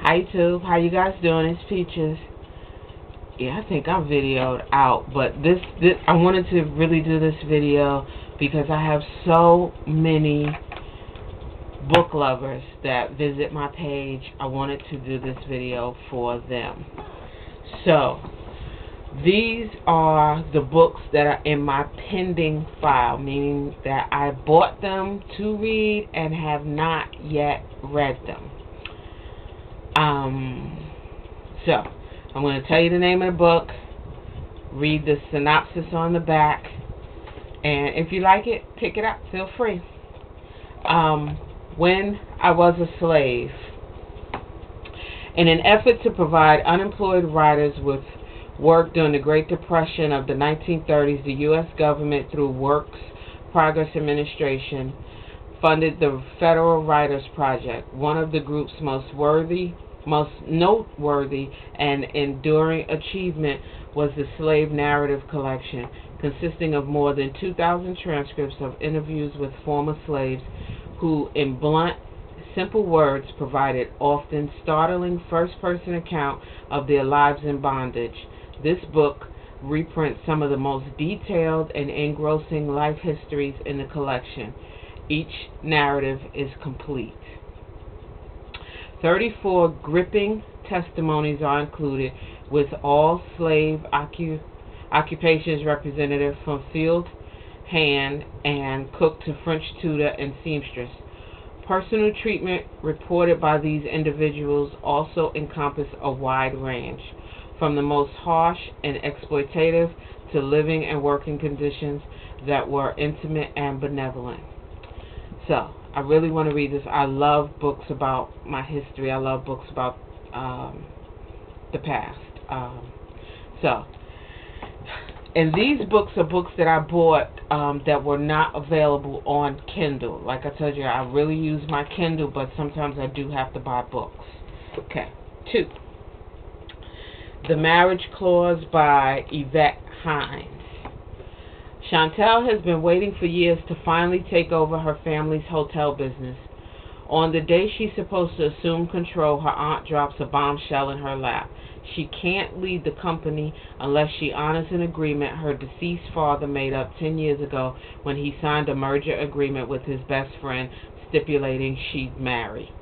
Hi YouTube, how you guys doing? It's Peaches. Yeah, I think I'm videoed out, but this I wanted to really do this video because I have so many book lovers that visit my page. I wanted to do this video for them. So, these are the books that are in my pending file, meaning that I bought them to read and have not yet read them. So, I'm going to tell you the name of the book, read the synopsis on the back, and if you like it, pick it up. Feel free. When I Was a Slave. In an effort to provide unemployed writers with work during the Great Depression of the 1930s, the U.S. government, through Works Progress Administration, funded the Federal Writers Project. One of the group's most noteworthy and enduring achievement was the Slave Narrative Collection, consisting of more than 2,000 transcripts of interviews with former slaves who, in blunt, simple words, provided often startling first-person account of their lives in bondage. This book reprints some of the most detailed and engrossing life histories in the collection. Each narrative is complete. 34 gripping testimonies are included, with all slave occupations represented, from field hand and cook to French tutor and seamstress. Personal treatment reported by these individuals also encompass a wide range, from the most harsh and exploitative to living and working conditions that were intimate and benevolent. So, I really want to read this. I love books about my history. I love books about the past. And these books are books that I bought that were not available on Kindle. Like I told you, I really use my Kindle, but sometimes I do have to buy books. Okay. 2. The Marriage Clause by Yvette Hines. Chantel has been waiting for years to finally take over her family's hotel business. On the day she's supposed to assume control, her aunt drops a bombshell in her lap. She can't lead the company unless she honors an agreement her deceased father made up 10 years ago when he signed a merger agreement with his best friend stipulating she'd marry.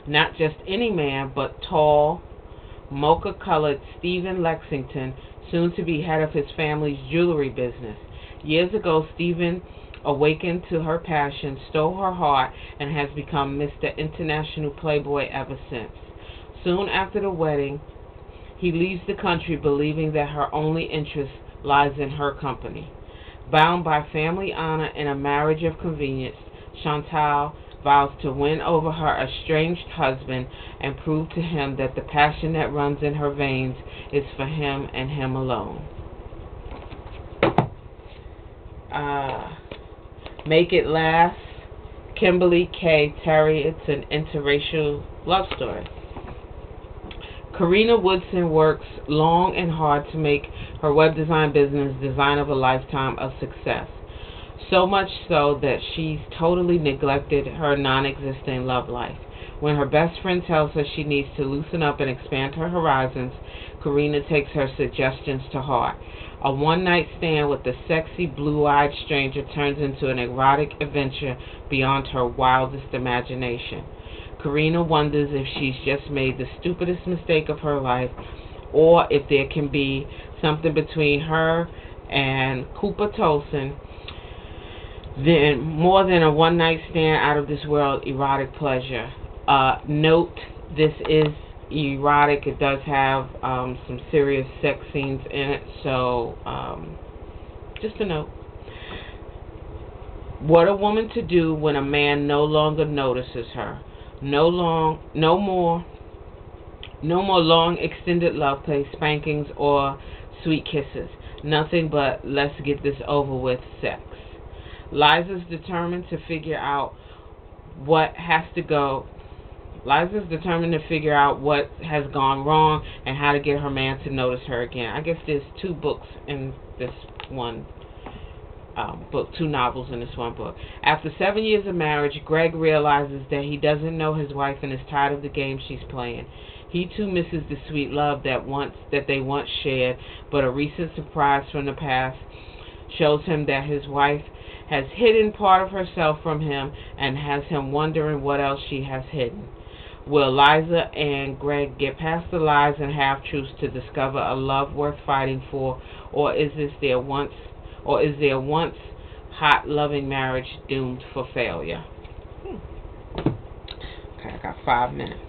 Not just any man, but tall, mocha-colored Stephen Lexington, soon to be head of his family's jewelry business. Years ago, Stephen awakened to her passion, stole her heart, and has become Mr. International Playboy ever since. Soon after the wedding, he leaves the country believing that her only interest lies in her company. Bound by family honor and a marriage of convenience, Chantal vows to win over her estranged husband and prove to him that the passion that runs in her veins is for him and him alone. Make It Last, Kimberly K. Terry. It's an interracial love story. Karina Woodson works long and hard to make her web design business, Design of a Lifetime, a success. So much so that she's totally neglected her non-existent love life. When her best friend tells her she needs to loosen up and expand her horizons, Karina takes her suggestions to heart. A one-night stand with the sexy, blue-eyed stranger turns into an erotic adventure beyond her wildest imagination. Karina wonders if she's just made the stupidest mistake of her life, or if there can be something between her and Cooper Tolson, then more than a one-night stand out of this world erotic pleasure. Note, this is erotic. It does have some serious sex scenes in it, so just a note. What a woman to do when a man no longer notices her. No more long extended love play, spankings, or sweet kisses. Nothing but let's get this over with sex. Liza's determined to figure out what has gone wrong and how to get her man to notice her again. I guess there's 2 books in this one book, 2 novels in this one book. After 7 years of marriage, Greg realizes that he doesn't know his wife and is tired of the game she's playing. He too misses the sweet love that they once shared, but a recent surprise from the past shows him that his wife has hidden part of herself from him and has him wondering what else she has hidden. Will Liza and Greg get past the lies and half-truths to discover a love worth fighting for, or is their once hot, loving marriage doomed for failure? Okay, I got 5 minutes.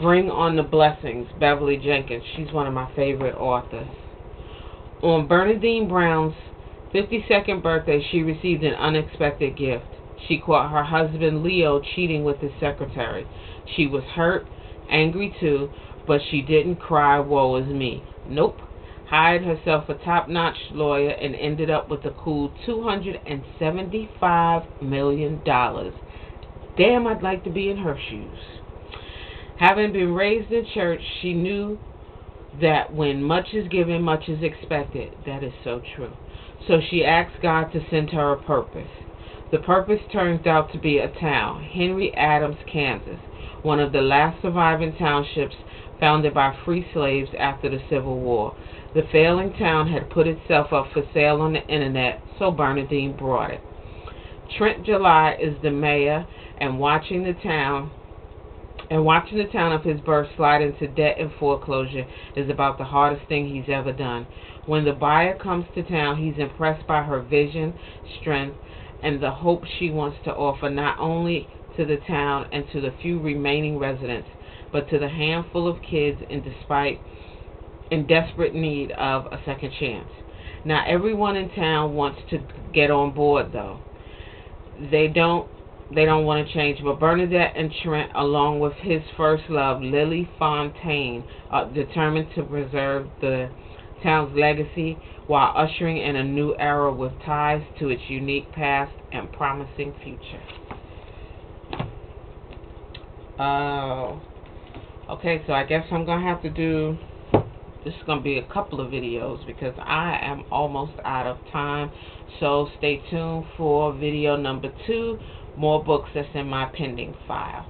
Bring on the Blessings, Beverly Jenkins. She's one of my favorite authors. On Bernadine Brown's 52nd birthday, she received an unexpected gift. She caught her husband Leo cheating with his secretary. She was hurt, angry too, but she didn't cry, woe is me. Nope. Hired herself a top-notch lawyer and ended up with a cool $275 million. Damn, I'd like to be in her shoes. Having been raised in church, she knew that when much is given, much is expected. That is so true. So she asked God to send her a purpose. The purpose turns out to be a town, Henry Adams, Kansas, one of the last surviving townships founded by free slaves after the Civil War. The failing town had put itself up for sale on the internet, so Bernadine brought it. Trent July is the mayor, and watching the town of his birth slide into debt and foreclosure is about the hardest thing he's ever done. When the buyer comes to town, he's impressed by her vision, strength, and the hope she wants to offer not only to the town and to the few remaining residents, but to the handful of kids in desperate need of a second chance. Now, everyone in town wants to get on board, though. They don't want to change, but Bernadette and Trent, along with his first love, Lily Fontaine, are determined to preserve the town's legacy while ushering in a new era with ties to its unique past and promising future. Okay, so I guess I'm going to have to do, this is going to be a couple of videos because I am almost out of time. So stay tuned for video number 2, more books that's in my pending file.